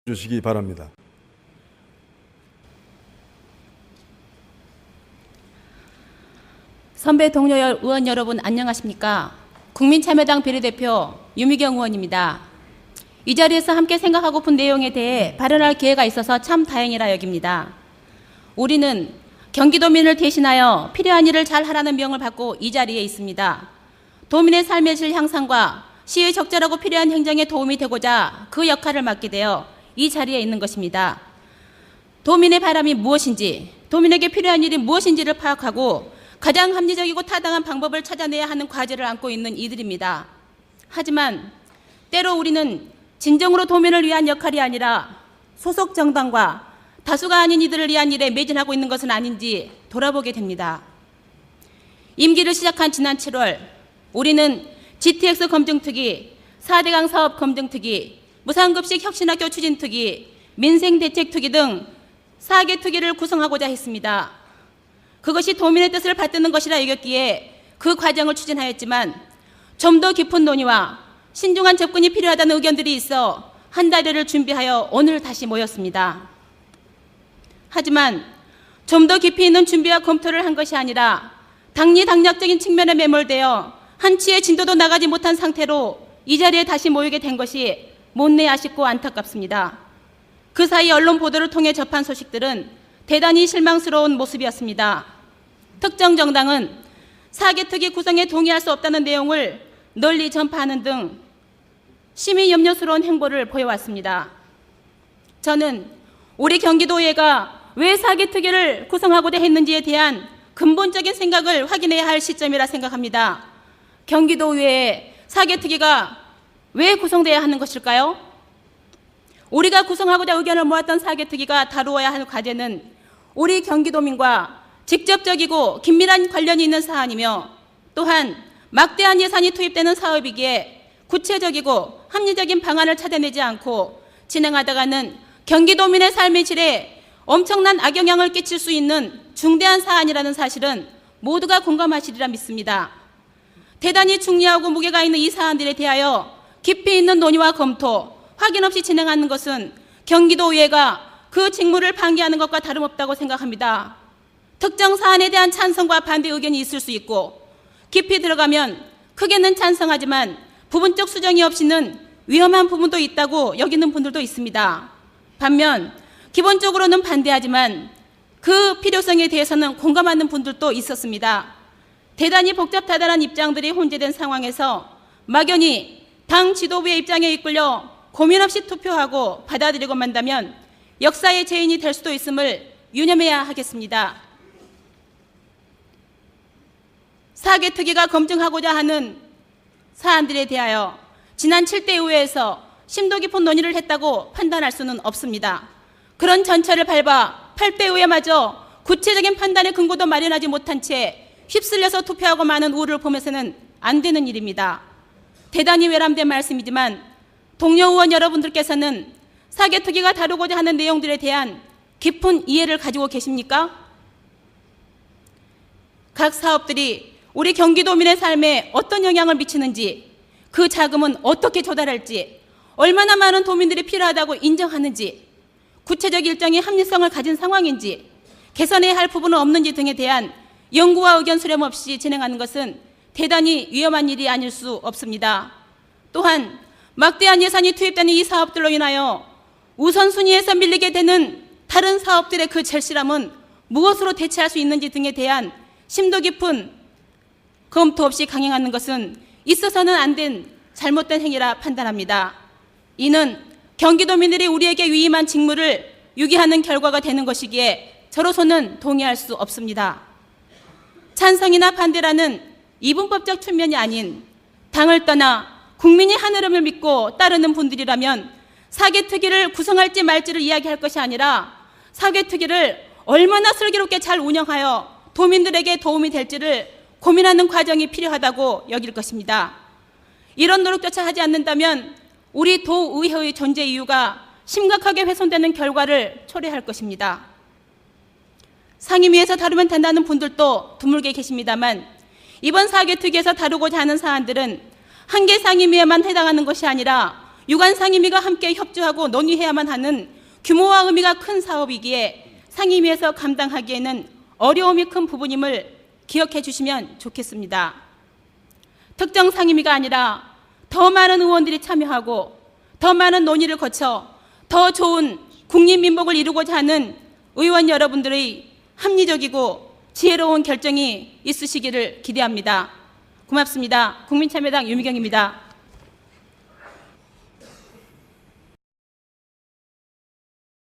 주시기 바랍니다. 선배 동료 의원 여러분 안녕하십니까? 국민참여당 비례대표 유미경 의원입니다. 이 자리에서 함께 생각하고픈 내용에 대해 발언할 기회가 있어서 참 다행이라 여깁니다. 우리는 경기도민을 대신하여 필요한 일을 잘 하라는 명을 받고 이 자리에 있습니다. 도민의 삶의 질 향상과 시의 적절하고 필요한 행정에 도움이 되고자 그 역할을 맡게 되어 이 자리에 있는 것입니다. 도민의 바람이 무엇인지, 도민에게 필요한 일이 무엇인지를 파악하고 가장 합리적이고 타당한 방법을 찾아내야 하는 과제를 안고 있는 이들입니다. 하지만 때로 우리는 진정으로 도민을 위한 역할이 아니라 소속 정당과 다수가 아닌 이들을 위한 일에 매진하고 있는 것은 아닌지 돌아보게 됩니다. 임기를 시작한 지난 7월 우리는 GTX 검증특위, 4대강 사업 검증특위, 무상급식 혁신학교 추진특위, 민생대책특위 등 4개 특위를 구성하고자 했습니다. 그것이 도민의 뜻을 받드는 것이라 여겼기에 그 과정을 추진하였지만 좀 더 깊은 논의와 신중한 접근이 필요하다는 의견들이 있어 한 달여를 준비하여 오늘 다시 모였습니다. 하지만 좀 더 깊이 있는 준비와 검토를 한 것이 아니라 당리당략적인 측면에 매몰되어 한치의 진도도 나가지 못한 상태로 이 자리에 다시 모이게 된 것이 못내 아쉽고 안타깝습니다. 그 사이 언론 보도를 통해 접한 소식들은 대단히 실망스러운 모습이었습니다. 특정 정당은 4개 특위 구성에 동의할 수 없다는 내용을 널리 전파하는 등 심히 염려스러운 행보를 보여왔습니다. 저는 우리 경기도의회가 왜 4개 특위를 구성하고자 했는지에 대한 근본적인 생각을 확인해야 할 시점이라 생각합니다. 경기도의회에 4개 특위가 왜 구성돼야 하는 것일까요? 우리가 구성하고자 의견을 모았던 4개 특위가 다루어야 하는 과제는 우리 경기도민과 직접적이고 긴밀한 관련이 있는 사안이며 또한 막대한 예산이 투입되는 사업이기에 구체적이고 합리적인 방안을 찾아내지 않고 진행하다가는 경기도민의 삶의 질에 엄청난 악영향을 끼칠 수 있는 중대한 사안이라는 사실은 모두가 공감하시리라 믿습니다. 대단히 중요하고 무게가 있는 이 사안들에 대하여 깊이 있는 논의와 검토, 확인 없이 진행하는 것은 경기도의회가 그 직무를 방기하는 것과 다름없다고 생각합니다. 특정 사안에 대한 찬성과 반대 의견이 있을 수 있고 깊이 들어가면 크게는 찬성하지만 부분적 수정이 없이는 위험한 부분도 있다고 여기는 분들도 있습니다. 반면 기본적으로는 반대하지만 그 필요성에 대해서는 공감하는 분들도 있었습니다. 대단히 복잡다단한 입장들이 혼재된 상황에서 막연히 당 지도부의 입장에 이끌려 고민 없이 투표하고 받아들이고 만다면 역사의 죄인이 될 수도 있음을 유념해야 하겠습니다. 4개 특위가 검증하고자 하는 사안들에 대하여 지난 7대 의회에서 심도 깊은 논의를 했다고 판단할 수는 없습니다. 그런 전철을 밟아 8대 의회마저 구체적인 판단의 근거도 마련하지 못한 채 휩쓸려서 투표하고 마는 우를 보면서는 안 되는 일입니다. 대단히 외람된 말씀이지만 동료 의원 여러분들께서는 4개 특위가 다루고자 하는 내용들에 대한 깊은 이해를 가지고 계십니까? 각 사업들이 우리 경기도민의 삶에 어떤 영향을 미치는지, 그 자금은 어떻게 조달할지, 얼마나 많은 도민들이 필요하다고 인정하는지, 구체적 일정의 합리성을 가진 상황인지, 개선해야 할 부분은 없는지 등에 대한 연구와 의견 수렴 없이 진행하는 것은 대단히 위험한 일이 아닐 수 없습니다. 또한 막대한 예산이 투입되는 이 사업들로 인하여 우선순위에서 밀리게 되는 다른 사업들의 그 절실함은 무엇으로 대체할 수 있는지 등에 대한 심도 깊은 검토 없이 강행하는 것은 있어서는 안 된 잘못된 행위라 판단합니다. 이는 경기도민들이 우리에게 위임한 직무를 유기하는 결과가 되는 것이기에 저로서는 동의할 수 없습니다. 찬성이나 반대라는 이분법적 측면이 아닌 당을 떠나 국민이 하늘음을 믿고 따르는 분들이라면 4개 특위를 구성할지 말지를 이야기할 것이 아니라 4개 특위를 얼마나 슬기롭게 잘 운영하여 도민들에게 도움이 될지를 고민하는 과정이 필요하다고 여길 것입니다. 이런 노력조차 하지 않는다면 우리 도의회의 존재 이유가 심각하게 훼손되는 결과를 초래할 것입니다. 상임위에서 다루면 된다는 분들도 드물게 계십니다만 이번 4개 특위에서 다루고자 하는 사안들은 한 개 상임위에만 해당하는 것이 아니라 유관 상임위가 함께 협조하고 논의해야만 하는 규모와 의미가 큰 사업이기에 상임위에서 감당하기에는 어려움이 큰 부분임을 기억해 주시면 좋겠습니다. 특정 상임위가 아니라 더 많은 의원들이 참여하고 더 많은 논의를 거쳐 더 좋은 국민 민복을 이루고자 하는 의원 여러분들의 합리적이고 지혜로운 결정이 있으시기를 기대합니다. 고맙습니다. 국민참여당 유미경입니다.